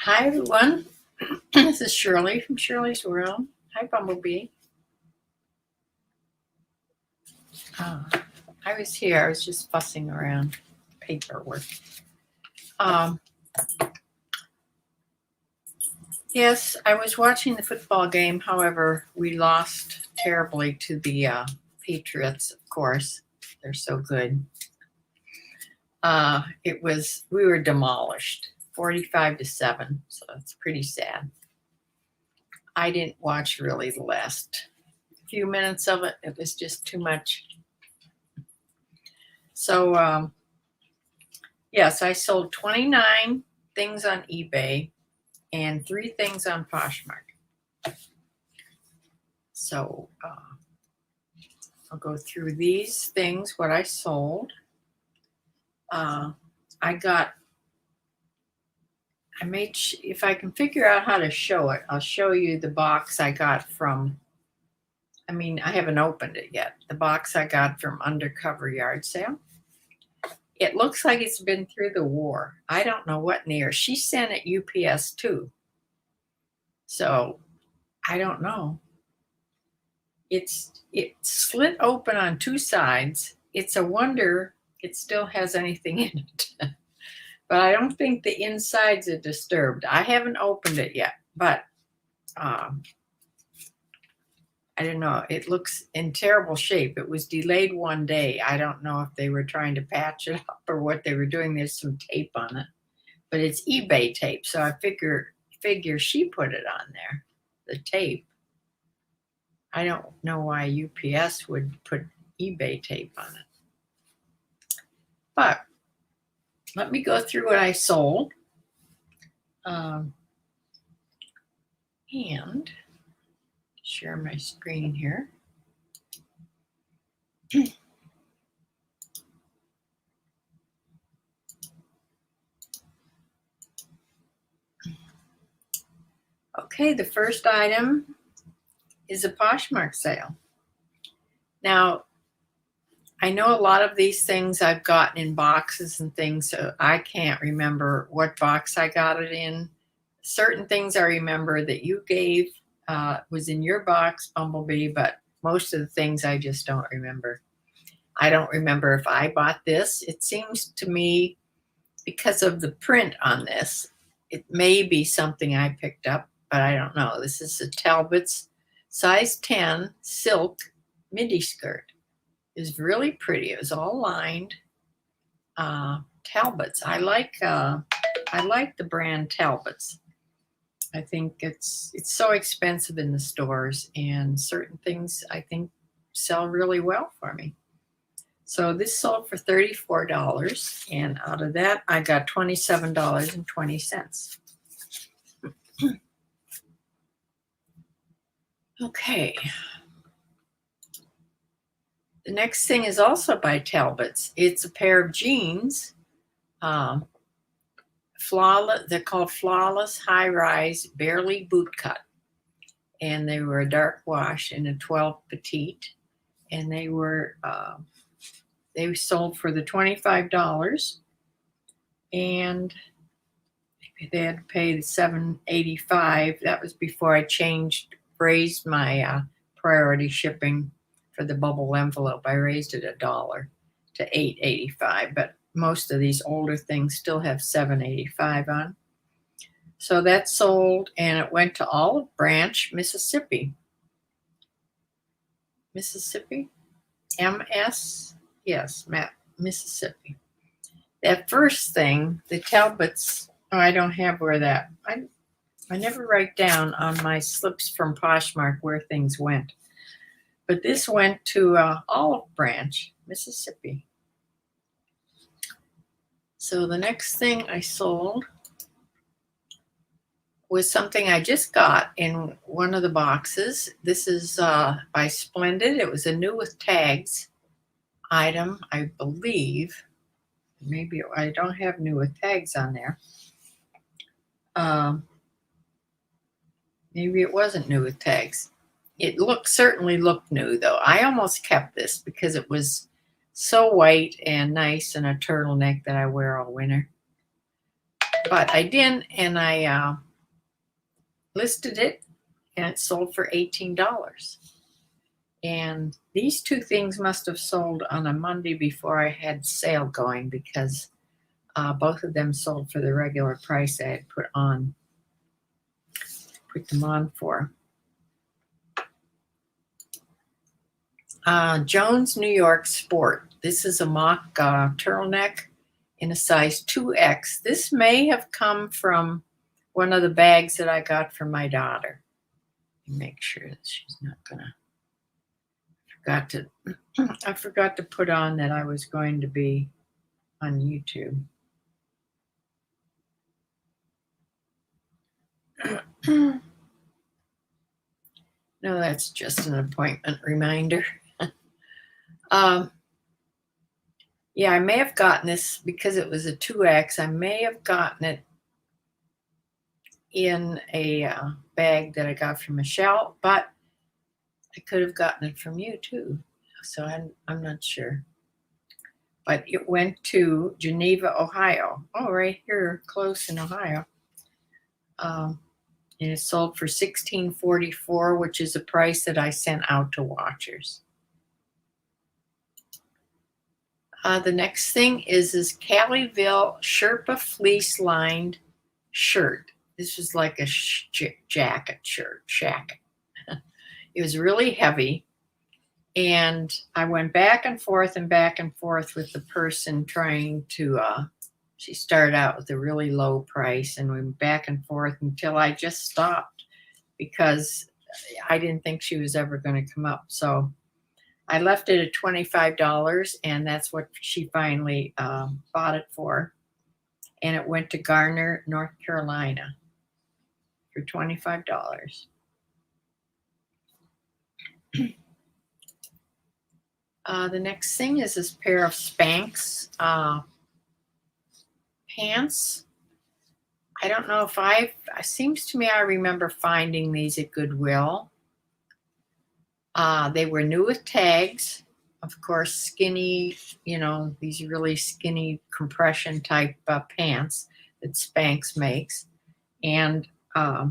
Hi everyone, this is Shirley from Shirley's World. Hi Bumblebee. I was just fussing around paperwork. Yes, I was watching the football game. However, we lost terribly to the Patriots, of course. They're so good. We were demolished, 45-7, so it's pretty sad. I didn't watch really the last few minutes of it. It was just too much. So, yes, I sold 29 things on eBay and 3 things on Poshmark. So, I'll go through these things, what I sold. If I can figure out how to show it, I'll show you the box I got from, I haven't opened it yet. The box I got from Undercover Yard Sale. It looks like it's been through the war. I don't know what near. She sent it UPS too. So I don't know. It's slit open on 2 sides. It's a wonder it still has anything in it. But I don't think the insides are disturbed. I haven't opened it yet, but I don't know. It looks in terrible shape. It was delayed 1 day. I don't know if they were trying to patch it up or what they were doing. There's some tape on it, but it's eBay tape. So I figure she put it on there, the tape. I don't know why UPS would put eBay tape on it. But let me go through what I sold. And share my screen here. Okay, the first item is a Poshmark sale. Now, I know a lot of these things I've gotten in boxes and things, so I can't remember what box I got it in. Certain things I remember that you gave was in your box, Bumblebee, but most of the things I just don't remember. I don't remember if I bought this. It seems to me, because of the print on this, it may be something I picked up, but I don't know. This is a Talbot's size 10 silk midi skirt. It was really pretty. It was all lined. Talbot's. I like the brand Talbot's. I think it's so expensive in the stores, and certain things I think sell really well for me. So this sold for $34, and out of that I got $27.20. Okay. The next thing is also by Talbot's. It's a pair of jeans. They're called Flawless High Rise Barely Boot Cut. And they were a dark wash in a 12 petite. And they sold for the $25. And they had to pay the $7.85. That was before I raised my priority shipping for the bubble envelope. I raised it $1 to $8.85, but most of these older things still have $7.85 on. So that sold, and it went to Olive Branch, Mississippi. Mississippi? Mississippi. That first thing, the Talbot's, I don't have where that, I never write down on my slips from Poshmark where things went. But this went to Olive Branch, Mississippi. So the next thing I sold was something I just got in one of the boxes. This is by Splendid. It was a new with tags item, I believe. Maybe I don't have new with tags on there. Maybe it wasn't new with tags. It certainly looked new though. I almost kept this because it was so white and nice, and a turtleneck that I wear all winter. But I didn't, and I listed it, and it sold for $18. And these two things must have sold on a Monday before I had sale going, because both of them sold for the regular price I had put them on for. Jones, New York Sport. This is a mock turtleneck in a size 2X. This may have come from one of the bags that I got for my daughter. Make sure that she's not gonna. I forgot to put on that I was going to be on YouTube. No, that's just an appointment reminder. Yeah, I may have gotten this because it was a 2X. I may have gotten it in a bag that I got from Michelle, but I could have gotten it from you too. So I'm not sure. But it went to Geneva, Ohio. Oh, right here, close in Ohio. And it sold for $16.44, which is a price that I sent out to watchers. The next thing is this Caliville Sherpa fleece lined shirt. This was like a jacket shirt, shacket. It was really heavy. And I went back and forth with the person trying to, she started out with a really low price, and went back and forth until I just stopped, because I didn't think she was ever going to come up. So I left it at $25, and that's what she finally bought it for. And it went to Garner, North Carolina for $25. The next thing is this pair of Spanx pants. I don't know if it seems to me I remember finding these at Goodwill. They were new with tags, of course, skinny, these really skinny compression type pants that Spanx makes. And I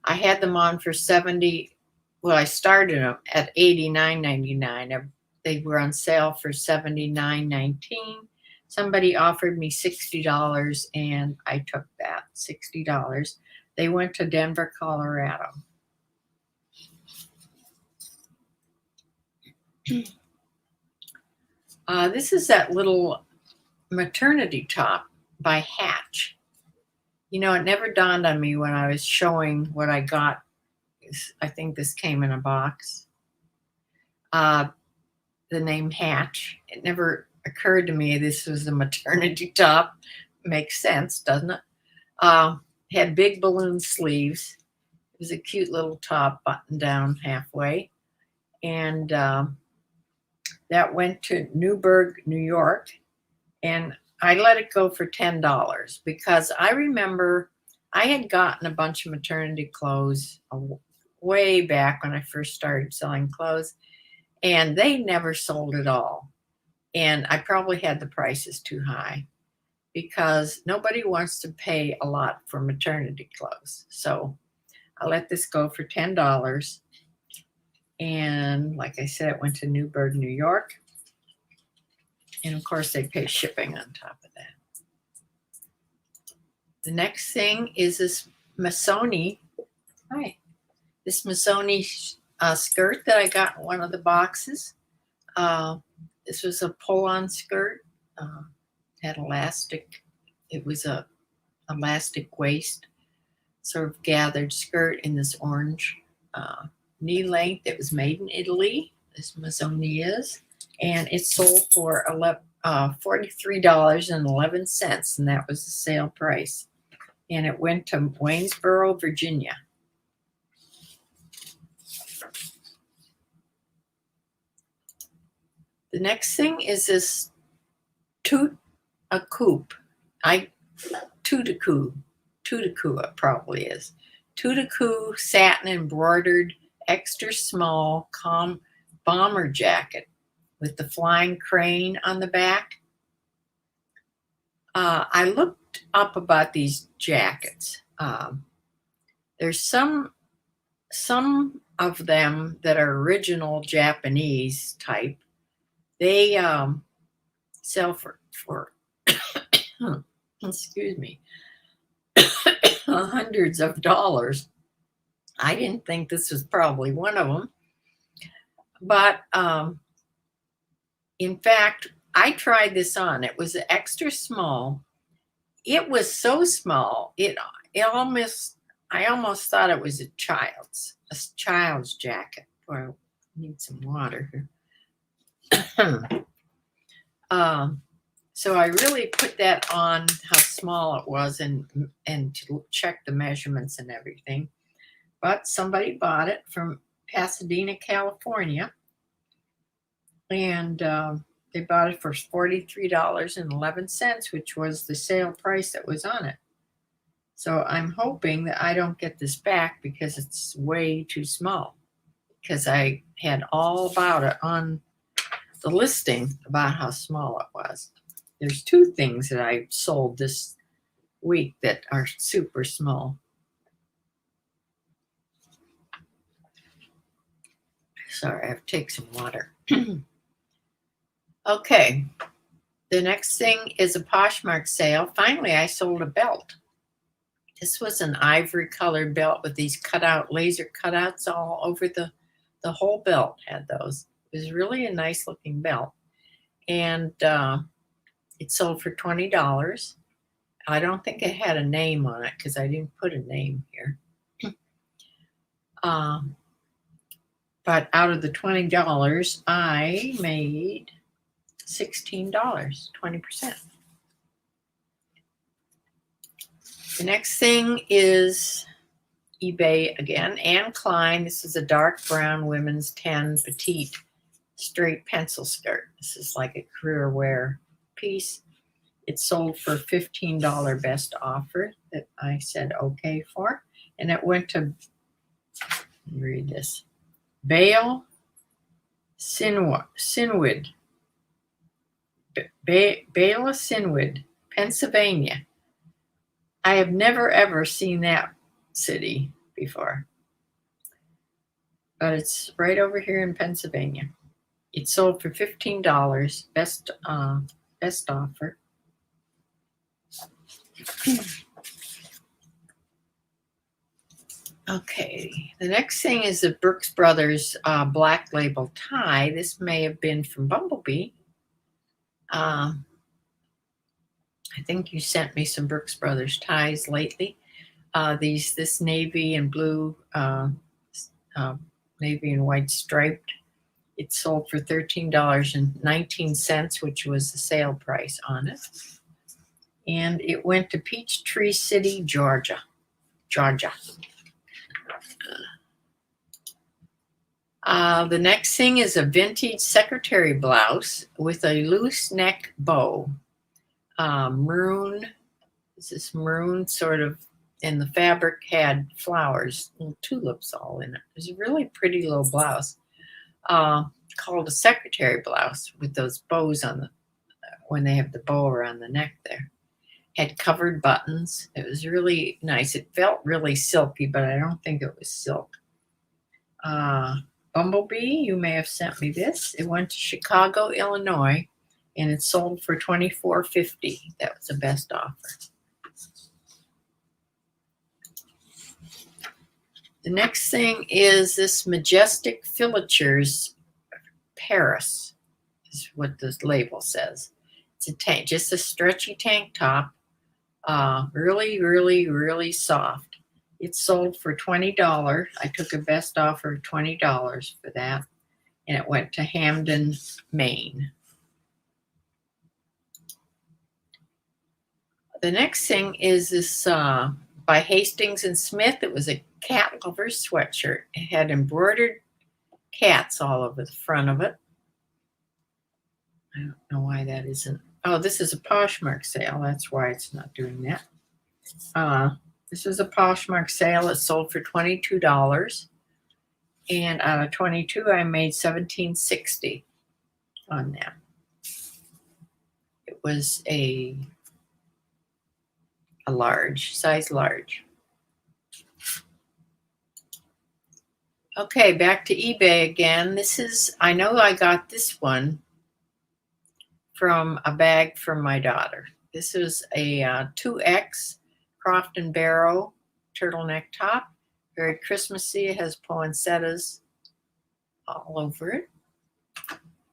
had them on for $70. Well, I started them at $89.99. They were on sale for $79.19. Somebody offered me $60, and I took that $60. They went to Denver, Colorado. This is that little maternity top by Hatch. It never dawned on me when I was showing what I got. I think this came in a box. The name Hatch. It never occurred to me this was a maternity top. Makes sense, doesn't it? Had big balloon sleeves. It was a cute little top buttoned down halfway. And that went to Newburgh, New York. And I let it go for $10 because I remember I had gotten a bunch of maternity clothes way back when I first started selling clothes, and they never sold at all. And I probably had the prices too high because nobody wants to pay a lot for maternity clothes. So I let this go for $10. And like I said, it went to Newburgh, New York. And of course, they pay shipping on top of that. The next thing is this Missoni. This Missoni skirt that I got in one of the boxes. This was a pull-on skirt. Had elastic. It was a elastic waist, sort of gathered skirt in this orange knee length. It was made in Italy. This Missoni is. And it sold for $43.11, and that was the sale price. And it went to Waynesboro, Virginia. The next thing is this Tutu it probably is. Tutu satin embroidered extra small bomber jacket with the flying crane on the back. I looked up about these jackets. There's some of them that are original Japanese type. They sell for excuse me, hundreds of dollars. I didn't think this was probably one of them, but in fact, I tried this on. It was extra small. It was so small, I almost thought it was a child's jacket. Boy, I need some water here. So I really put that on how small it was and to check the measurements and everything. But somebody bought it from Pasadena, California, and they bought it for $43.11, which was the sale price that was on it. So I'm hoping that I don't get this back because it's way too small, because I had all about it on the listing about how small it was. There's two things that I sold this week that are super small. Sorry, I have to take some water. Okay, the next thing is a Poshmark sale. Finally, I sold a belt. This was an ivory colored belt with these laser cutouts all over the whole belt had those. It was really a nice looking belt. And it sold for $20. I don't think it had a name on it because I didn't put a name here. But out of the $20, I made $16, 20%. The next thing is eBay again. Anne Klein. This is a dark brown women's 10 petite straight pencil skirt. This is like a career wear piece. It sold for $15 best offer that I said okay for. And it went to, let me read this, Bale Sinwood, Bala Sinwood, Pennsylvania. I have never ever seen that city before, but it's right over here in Pennsylvania. It sold for $15, best offer. Okay, the next thing is the Brooks Brothers black label tie. This may have been from Bumblebee. I think you sent me some Brooks Brothers ties lately. This navy and blue, navy and white striped. It sold for $13.19, which was the sale price on it. And it went to Peachtree City, Georgia. The next thing is a vintage secretary blouse with a loose neck bow. Maroon. This is maroon sort of, and the fabric had flowers, little tulips all in it. It was a really pretty little blouse. Called a secretary blouse with those bows on when they have the bow around the neck there. Had covered buttons. It was really nice. It felt really silky, but I don't think it was silk. Bumblebee, you may have sent me this. It went to Chicago, Illinois, and it sold for $24.50. That was the best offer. The next thing is this Majestic Filatures Paris, is what this label says. It's a tank, just a stretchy tank top, really, really, really soft. It sold for $20. I took a best offer of $20 for that, and it went to Hamden, Maine. The next thing is this by Hastings and Smith. It was a cat lover's sweatshirt. It had embroidered cats all over the front of it. I don't know why that isn't. Oh, this is a Poshmark sale. That's why it's not doing that. This is a Poshmark sale. It sold for $22. And out of 22, I made $17.60 on that. It was a a large, size large. Okay, back to eBay again. This is, I know I got this one from a bag from my daughter. This is a 2X Croft and Barrow turtleneck top. Very Christmassy. It has poinsettias all over it.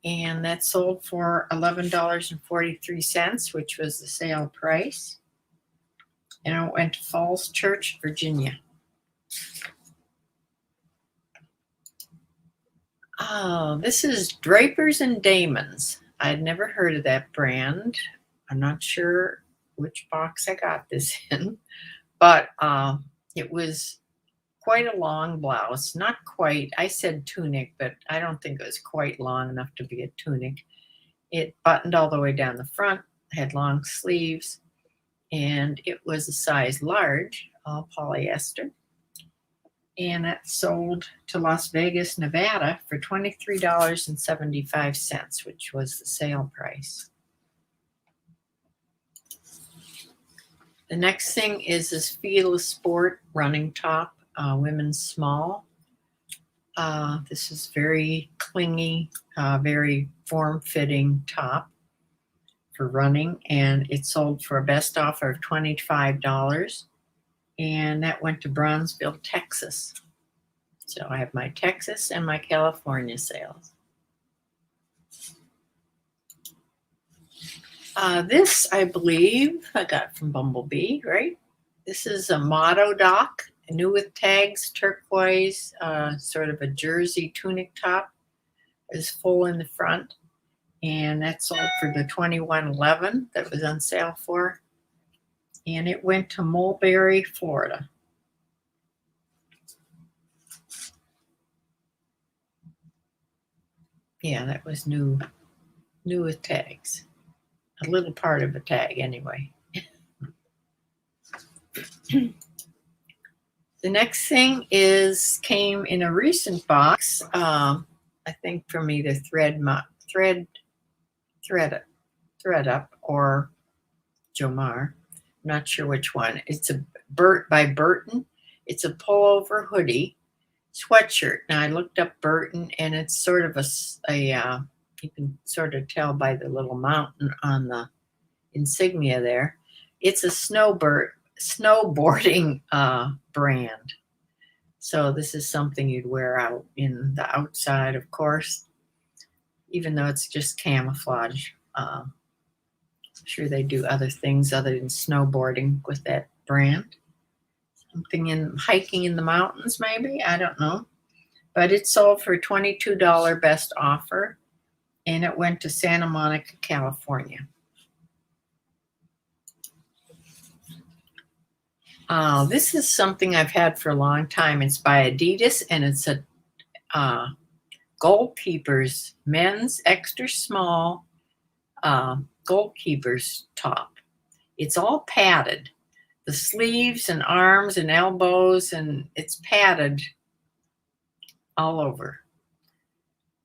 And that sold for $11.43, which was the sale price. And it went to Falls Church, Virginia. Oh, this is Drapers and Damons. I'd never heard of that brand. I'm not sure which box I got this in, but it was quite a long blouse. Not quite, I said tunic, but I don't think it was quite long enough to be a tunic. It buttoned all the way down the front, had long sleeves, and it was a size large, all polyester. And that sold to Las Vegas, Nevada for $23.75, which was the sale price. The next thing is this Fila Sport running top, women's small. This is very clingy, very form-fitting top for running, and it sold for a best offer of $25. And that went to Bronzeville, Texas. So I have my Texas and my California sales. This, I believe, I got from Bumblebee, right? This is a Motto Dock, new with tags, turquoise, sort of a jersey tunic top. It's full in the front. And that sold for the $21.11 that was on sale for. And it went to Mulberry, Florida. Yeah, that was new with tags. A little part of a tag anyway. The next thing came in a recent box, I think from either ThredUp or Jomar. I'm not sure which one. It's a by Burton. It's a pullover hoodie sweatshirt. Now I looked up Burton, and it's sort of you can sort of tell by the little mountain on the insignia there. It's a snowboarding brand. So this is something you'd wear out in the outside, of course, even though it's just camouflage. I'm sure they do other things other than snowboarding with that brand. Something in hiking in the mountains, maybe. I don't know. But it sold for $22 best offer, and it went to Santa Monica, California. This is something I've had for a long time. It's by Adidas, and it's a Goalkeepers men's extra small Goalkeepers top. It's all padded. The sleeves and arms and elbows, and it's padded all over.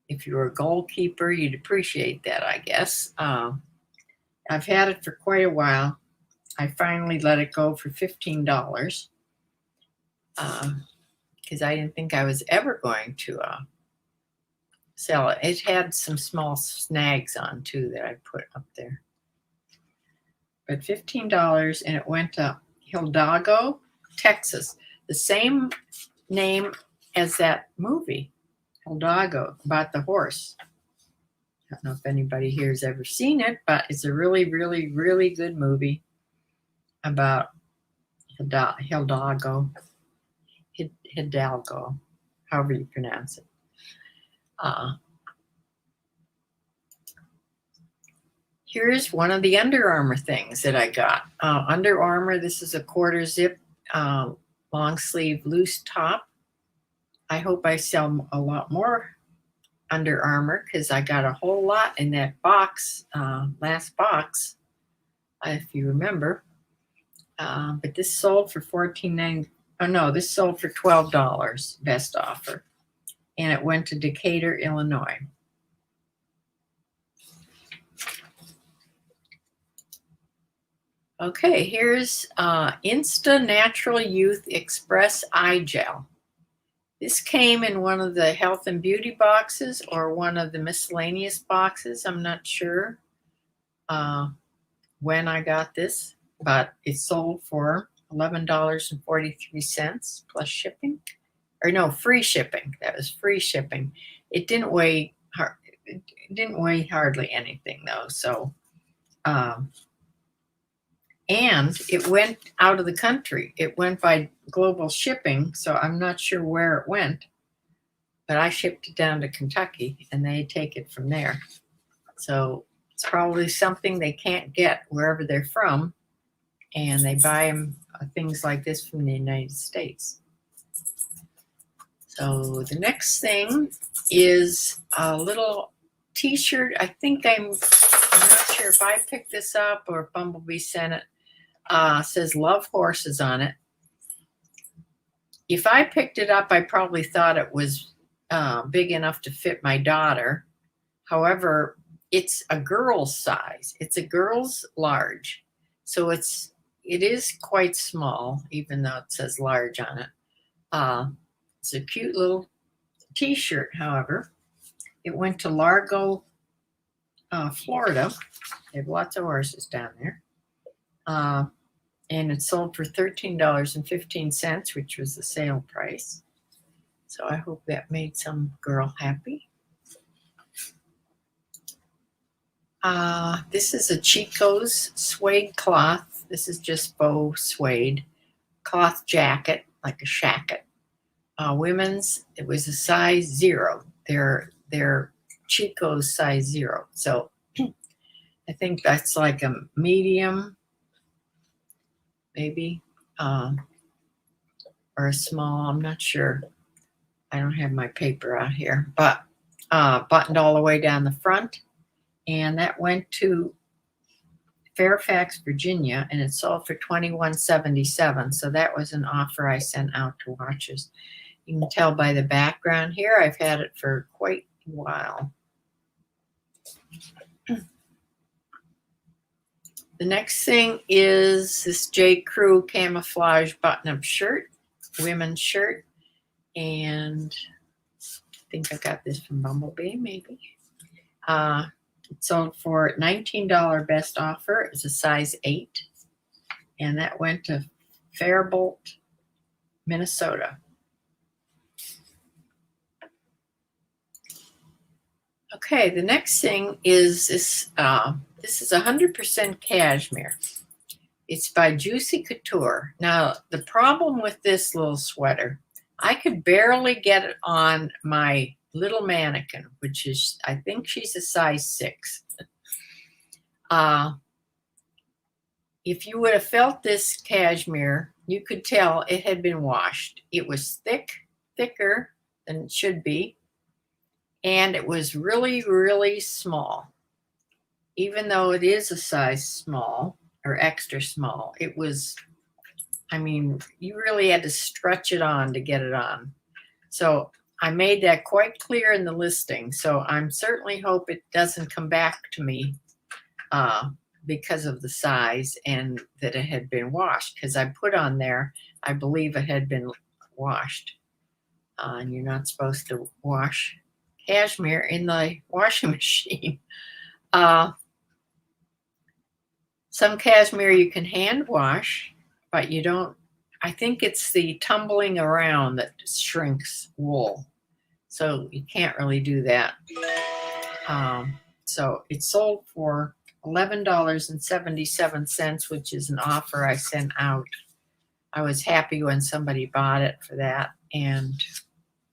If you're a goalkeeper, you'd appreciate that, I guess. I've had it for quite a while. I finally let it go for $15 because I didn't think I was ever going to sell it. It had some small snags on too that I put up there. But $15, and it went to Hidalgo, Texas. The same name as that movie, Hidalgo, about the horse. I don't know if anybody here has ever seen it, but it's a really, really, really good movie about Hidalgo, however you pronounce it. Here's one of the Under Armour things that I got. Under Armour, this is a quarter zip, long sleeve, loose top. I hope I sell a lot more Under Armour because I got a whole lot in that box, last box, if you remember. But this sold for $14.90. Oh no, this sold for $12 best offer, and it went to Decatur, Illinois. Okay, here's Insta Natural Youth Express Eye Gel. This came in one of the health and beauty boxes or one of the miscellaneous boxes. I'm not sure when I got this, but it sold for $11.43 plus shipping. Or no, free shipping. That was free shipping. It didn't weigh hardly anything though. So, and it went out of the country. It went by global shipping, so I'm not sure where it went. But I shipped it down to Kentucky, and they take it from there. So it's probably something they can't get wherever they're from, and they buy them things like this from the United States. So the next thing is a little t-shirt. I think I'm not sure if I picked this up or if Bumblebee sent it. Says Love Horses on it. If I picked it up, I probably thought it was big enough to fit my daughter. However, it's a girl's size. It's a girl's large. So it is quite small, even though it says large on it. It's a cute little t-shirt, however. It went to Largo, Florida. They have lots of horses down there. And it sold for $13.15, which was the sale price. So I hope that made some girl happy. This is a Chico's suede cloth. This is just faux suede cloth jacket, like a shacket. Women's, it was a size 0. They're Chico's size 0. So I think that's like a medium, maybe, or a small. I'm not sure. I don't have my paper out here, but buttoned all the way down the front. And that went to Fairfax, Virginia, and it sold for $21.77. So that was an offer I sent out to watchers. You can tell by the background here, I've had it for quite a while. The next thing is this J. Crew camouflage button-up shirt, women's shirt. And I think I got this from Bumblebee, maybe. It sold for $19 best offer. It was a size 8. And that went to Faribault, Minnesota. Okay, the next thing is this. This is 100% cashmere. It's by Juicy Couture. Now, the problem with this little sweater, I could barely get it on my little mannequin, which is, I think she's a size 6. If you would have felt this cashmere, you could tell it had been washed. It was thicker than it should be, and it was really, really small. Even though it is a size small or extra small, it was, I mean, you really had to stretch it on to get it on. So I made that quite clear in the listing. So I'm certainly hope it doesn't come back to me because of the size and that it had been washed. Because I put on there, I believe it had been washed. And you're not supposed to wash cashmere in the washing machine. Some cashmere you can hand wash, but you don't. I think it's the tumbling around that shrinks wool. So you can't really do that. So it sold for $11.77, which is an offer I sent out. I was happy when somebody bought it for that. And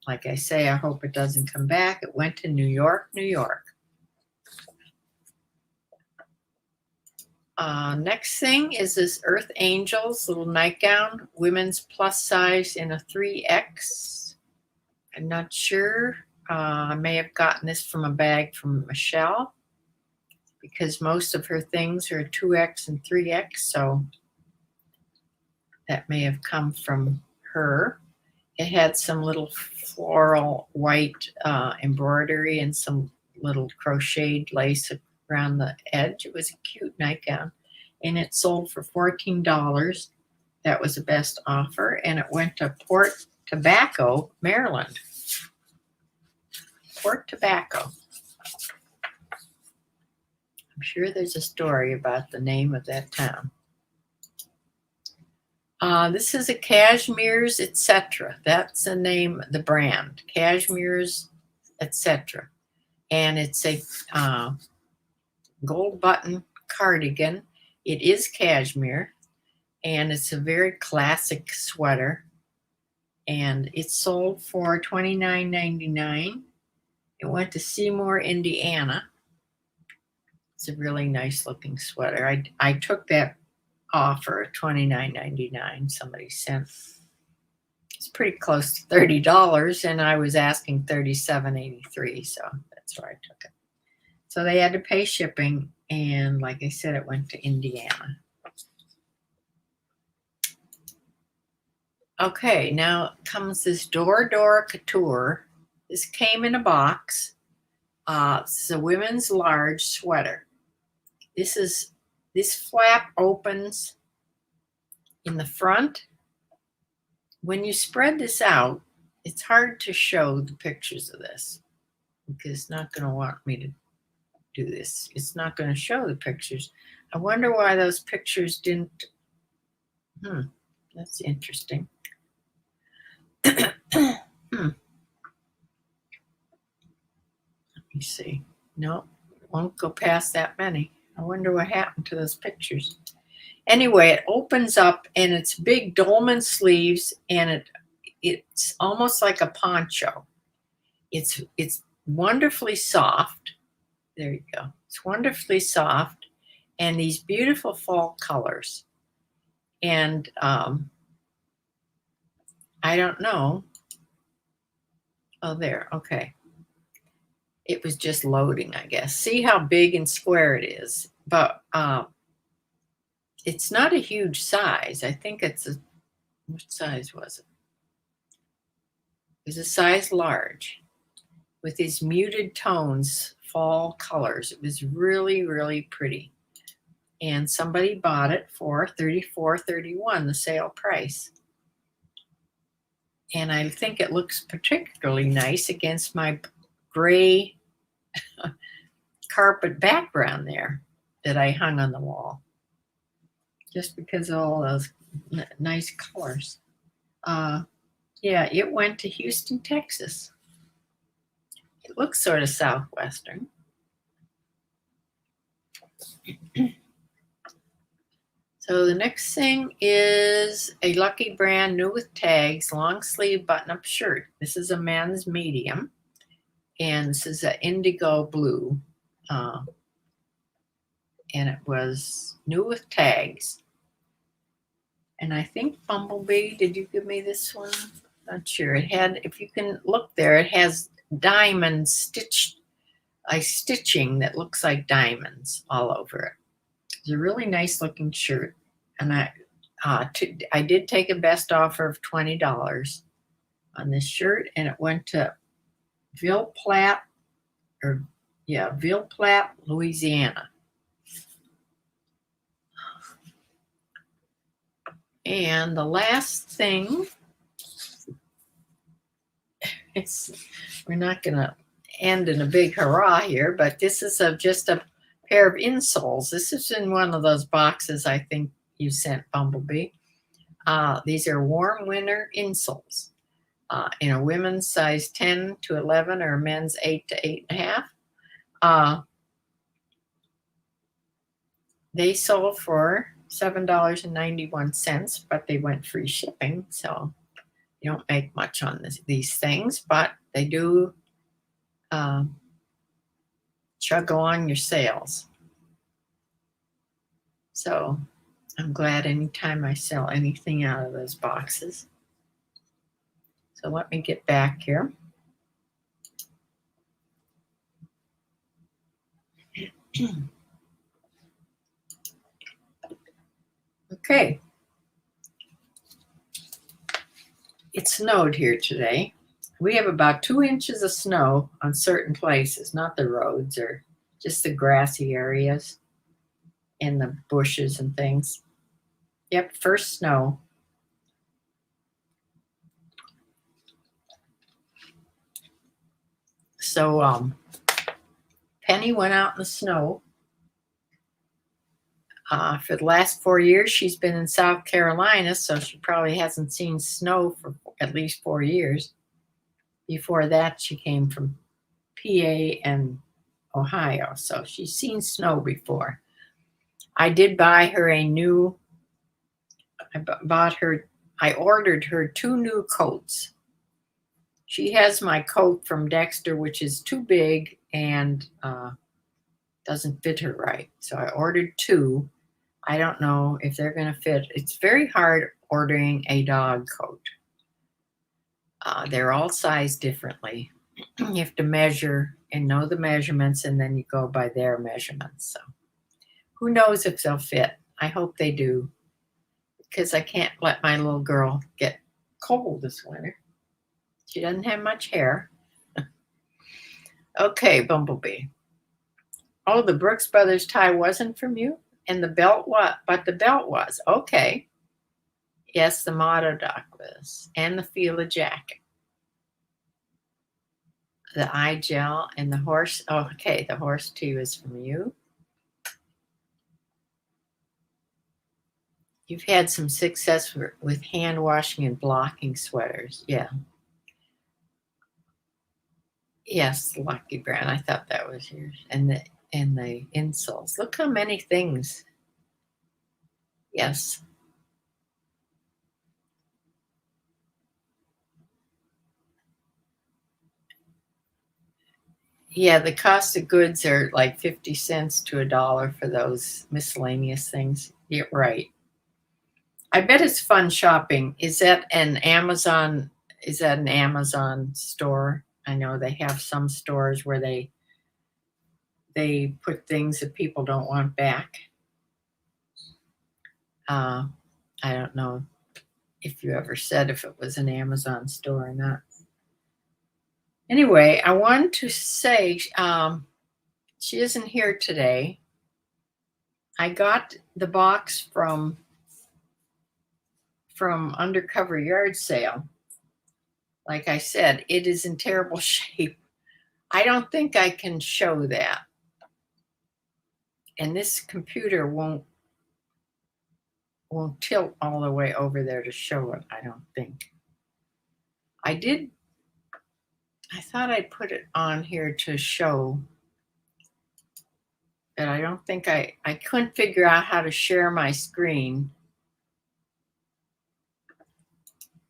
like I say, I hope it doesn't come back. It went to New York, New York. Next thing is this Earth Angels little nightgown, women's plus size in a 3X. I'm not sure. I may have gotten this from a bag from Michelle because most of her things are 2X and 3X, so that may have come from her. It had some little floral white embroidery and some little crocheted lace around the edge. It was a cute nightgown. and it sold for $14. That was the best offer, and it went to Port Tobacco, Maryland. Port Tobacco. I'm sure there's a story about the name of that town. This is a Cashmere's Etc. That's the name, the brand, Cashmere's Etc. And it's a gold button cardigan. It is cashmere, and it's a very classic sweater. And it sold for $29.99. It went to Seymour, Indiana. It's a really nice looking sweater. I took that offer, $29.99. Somebody sent. It's pretty close to $30, and I was asking $37.83, so that's why I took it. So they had to pay shipping, and like I said, it went to Indiana. Okay, now comes this Dora Couture. This came in a box. This is a women's large sweater. This flap opens in the front. When you spread this out, it's hard to show the pictures of this because it's not going to want me to do this. It's not going to show the pictures. I wonder why those pictures didn't. That's interesting. Let me see. No, won't go past that many. I wonder what happened to those pictures. Anyway, it opens up, and it's big dolman sleeves, and it's almost like a poncho. It's wonderfully soft. There you go. It's wonderfully soft, and these beautiful fall colors. And I don't know. Oh, there. Okay. It was just loading, I guess. See how big and square it is. But it's not a huge size. I think it's a, what size was it? It was a size large with these muted tones, fall colors. It was really, really pretty. And somebody bought it for $34.31, the sale price. And I think it looks particularly nice against my gray carpet background there that I hung on the wall. Just because of all those nice colors. Yeah, it went to Houston, Texas. It looks sort of southwestern. So the next thing is a Lucky Brand new with tags, long sleeve button-up shirt. This is a men's medium, and this is an indigo blue, and it was new with tags. And I think Bumblebee, did you give me this one? Not sure. It had, if you can look there, it has diamond stitching that looks like diamonds all over it. It's a really nice looking shirt, and I did take a best offer of $20 on this shirt, and it went to Ville Platte, Louisiana. And the last thing, we're not going to end in a big hurrah here, but this is just a pair of insoles. This is in one of those boxes I think you sent, Bumblebee. These are warm winter insoles in a women's size 10 to 11 or men's 8 to 8.5. They sold for $7.91, but they went free shipping, so you don't make much on these things, but they do chug along your sales. So I'm glad anytime I sell anything out of those boxes. So let me get back here. Okay. It snowed here today. We have about 2 inches of snow on certain places, not the roads or just the grassy areas. in the bushes and things. Yep, first snow. So Penny went out in the snow. For the last 4 years, she's been in South Carolina, so she probably hasn't seen snow for at least 4 years. Before that, she came from PA and Ohio, so she's seen snow before. I did buy her I ordered her 2 new coats. She has my coat from Dexter, which is too big and doesn't fit her right. So I ordered 2. I don't know if they're going to fit. It's very hard ordering a dog coat. They're all sized differently. You have to measure and know the measurements, and then you go by their measurements. So who knows if they'll fit? I hope they do, because I can't let my little girl get cold this winter. She doesn't have much hair. Okay, Bumblebee. Oh, the Brooks Brothers tie wasn't from you? And the belt what? But the belt was. Okay. Yes, the motto doc was. And the Fila jacket. The eye gel and the horse. Oh, okay, the horse tee was from you. You've had some success with hand washing and blocking sweaters. Yeah. Yes, Lucky Brand. I thought that was yours. And the insoles. Look how many things. Yes. Yeah, the cost of goods are like 50 cents to $1 for those miscellaneous things. You're right. I bet it's fun shopping. Is that an Amazon store? I know they have some stores where they put things that people don't want back. I don't know if you ever said if it was an Amazon store or not. Anyway, I wanted to say she isn't here today. I got the box from Undercover Yard Sale. Like I said, it is in terrible shape. I don't think I can show that. And this computer won't tilt all the way over there to show it, I don't think. I thought I'd put it on here to show, but I don't think I couldn't figure out how to share my screen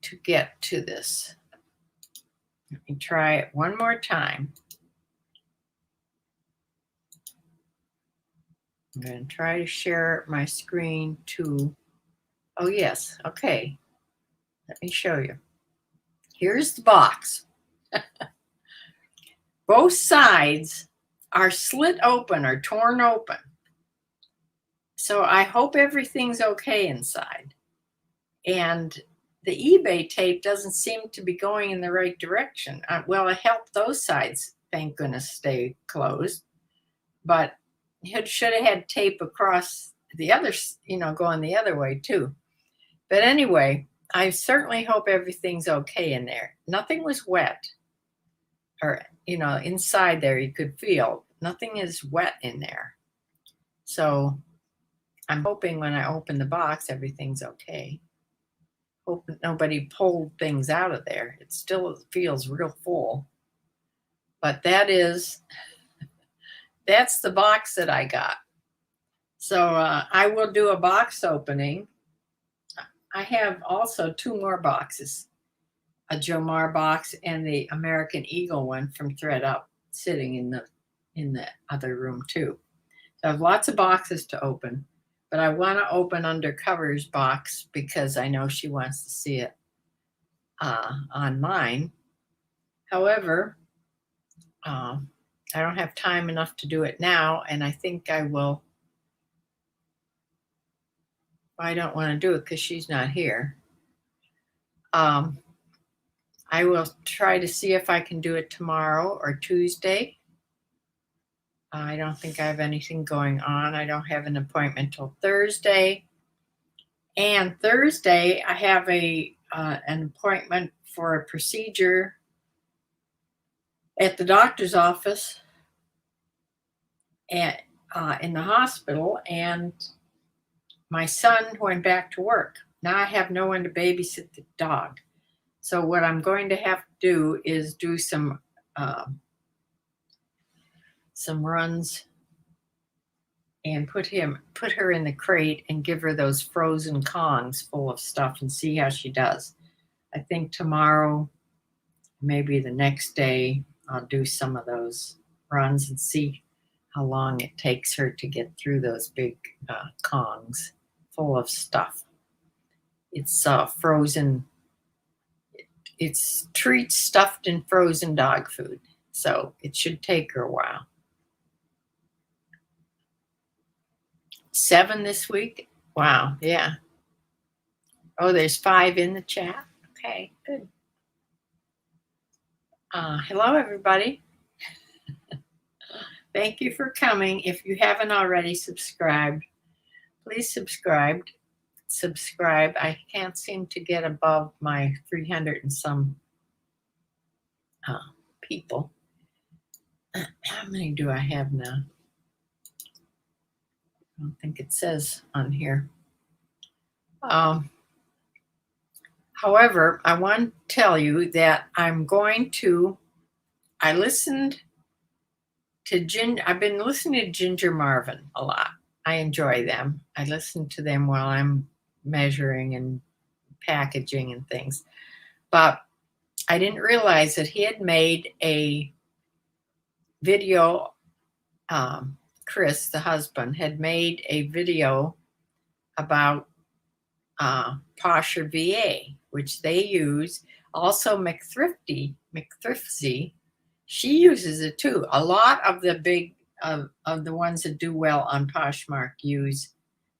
to get to this. Let me try it one more time. I'm going to try to share my screen to, oh yes, okay. Let me show you. Here's the box. Both sides are slit open or torn open. So I hope everything's okay inside. And the eBay tape doesn't seem to be going in the right direction. Well, it helped those sides, thank goodness, stay closed. But it should have had tape across the other, going the other way too. But anyway, I certainly hope everything's okay in there. Nothing was wet. Or, inside there you could feel. Nothing is wet in there. So I'm hoping when I open the box, everything's okay. Hope nobody pulled things out of there. It still feels real full. But that's the box that I got. So I will do a box opening. I have also 2 more boxes. A Jomar box and the American Eagle one from ThreadUp sitting in the other room too. So I have lots of boxes to open, but I want to open Undercover's box because I know she wants to see it online. However, I don't have time enough to do it now, and I think I will. I don't want to do it because she's not here. I will try to see if I can do it tomorrow or Tuesday. I don't think I have anything going on. I don't have an appointment till Thursday. And Thursday, I have an appointment for a procedure at the doctor's office at, in the hospital. And my son went back to work. Now I have no one to babysit the dog. So what I'm going to have to do is do some runs and put her in the crate and give her those frozen Kongs full of stuff and see how she does. I think tomorrow, maybe the next day, I'll do some of those runs and see how long it takes her to get through those big Kongs full of stuff. It's frozen. It's treats stuffed in frozen dog food. So it should take her a while. 7 this week? Wow, yeah. Oh, there's 5 in the chat. Okay, good. Hello, everybody. Thank you for coming. If you haven't already subscribed, please subscribe. I can't seem to get above my 300 and some people. How many do I have now? I don't think it says on here. However, I want to tell you that I've been listening to Ginger Marvin a lot. I enjoy them. I listen to them while I'm measuring and packaging and things. But I didn't realize that he had made a video. Chris, the husband, had made a video about Posher VA, which they use. Also, McThrifty, she uses it too. A lot of the big of the ones that do well on Poshmark use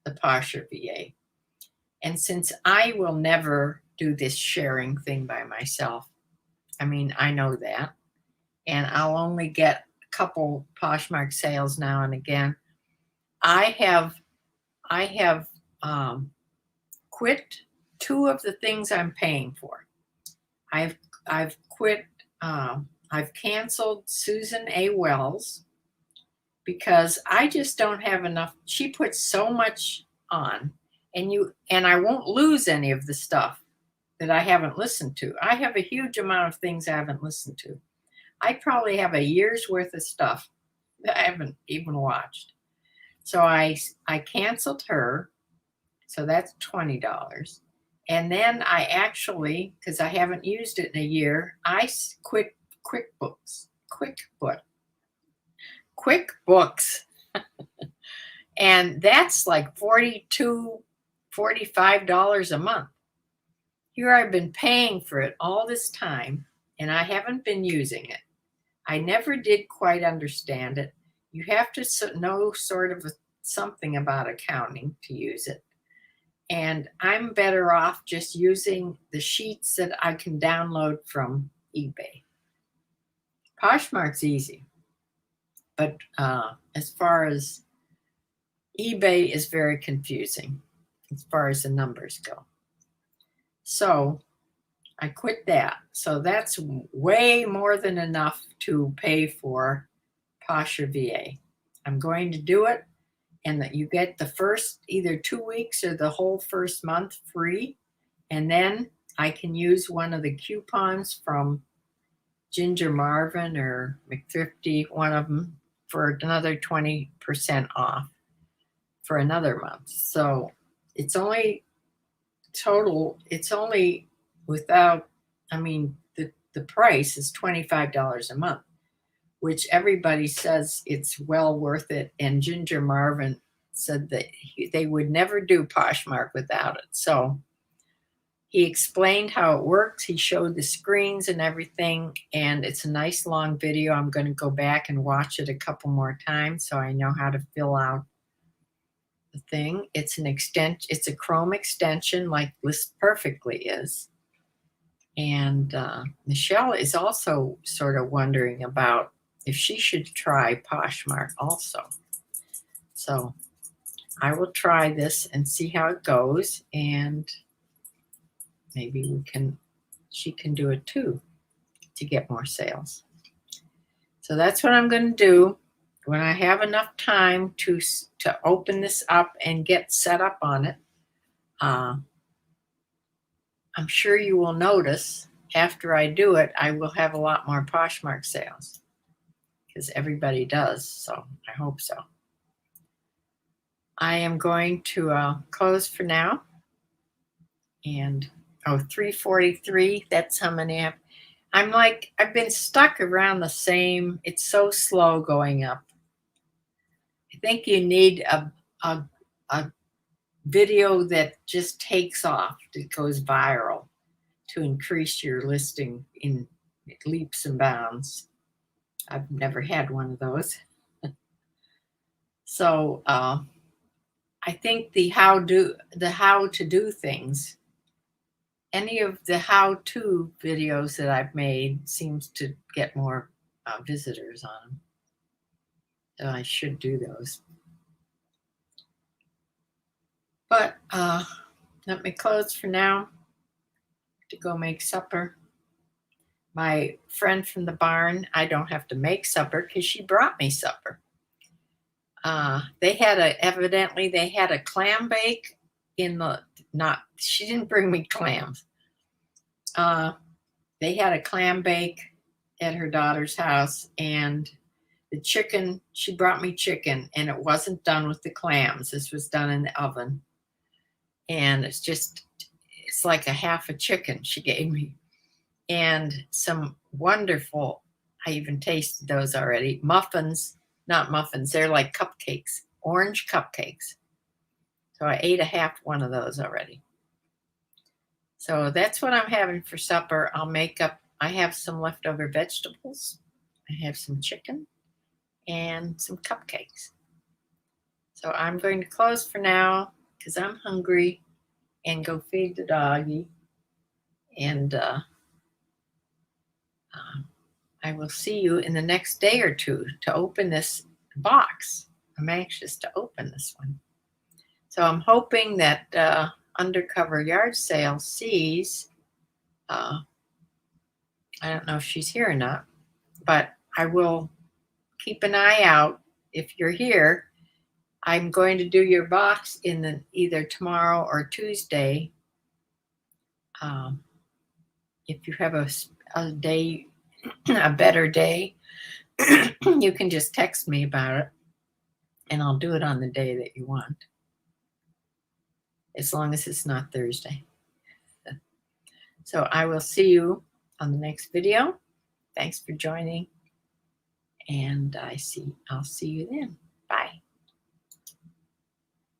the Posher VA. And since I will never do this sharing thing by myself, I mean, I know that, and I'll only get a couple Poshmark sales now and again. I have quit 2 of the things I'm paying for. I've quit. I've canceled Susan A. Wells because I just don't have enough. She puts so much on, and I won't lose any of the stuff that I haven't listened to. I have a huge amount of things I haven't listened to. I probably have a year's worth of stuff that I haven't even watched. So I canceled her. So that's $20. And then I actually, because I haven't used it in a year, I quit QuickBooks. And that's like $42, $45 a month. Here I've been paying for it all this time, and I haven't been using it. I never did quite understand it. You have to know sort of something about accounting to use it. And I'm better off just using the sheets that I can download from eBay. Poshmark's easy, but as far as eBay is very confusing as far as the numbers go. So I quit that. So that's way more than enough to pay for Posher VA. I'm going to do it, and that you get the first either 2 weeks or the whole first month free. And then I can use one of the coupons from Ginger Marvin or McThrifty, one of them, for another 20% off for another month. So it's only without, I mean, the price is $25 a month, which everybody says it's well worth it. And Ginger Marvin said that they would never do Poshmark without it. So he explained how it works. He showed the screens and everything, and it's a nice long video. I'm going to go back and watch it a couple more times so I know how to fill out the thing. It's a Chrome extension, like List Perfectly is. And Michelle is also sort of wondering about if she should try Poshmark also. So I will try this and see how it goes, and maybe she can do it too to get more sales. So that's what I'm going to do when I have enough time to open this up and get set up on it. I'm sure you will notice after I do it, I will have a lot more Poshmark sales because everybody does. So I hope so. I am going to close for now. And 343, that's how many I have. I've been stuck around the same. It's so slow going up. I think you need a video that just takes off, that goes viral to increase your listing in leaps and bounds. I've never had one of those. So I think the how to do things, any of the how-to videos that I've made seems to get more visitors on them. So I should do those. But let me close for now to go make supper. My friend from the barn, I don't have to make supper because she brought me supper. Evidently they had a clam bake she didn't bring me clams. They had a clam bake at her daughter's house, and the chicken, she brought me chicken, and it wasn't done with the clams. This was done in the oven. And it's like a half a chicken she gave me. And some wonderful, I even tasted those already, muffins, not muffins, they're like cupcakes, orange cupcakes. So I ate a half one of those already. So that's what I'm having for supper. I have some leftover vegetables. I have some chicken and some cupcakes. So I'm going to close for now because I'm hungry and go feed the doggy. And I will see you in the next day or two to open this box. I'm anxious to open this one. So I'm hoping that Undercover Yard Sale sees, I don't know if she's here or not, but I will keep an eye out. If you're here, I'm going to do your box in either tomorrow or Tuesday. If you have a day, a better day, you can just text me about it, and I'll do it on the day that you want, as long as it's not Thursday. So I will see you on the next video. Thanks for joining, and I'll see you then. Bye.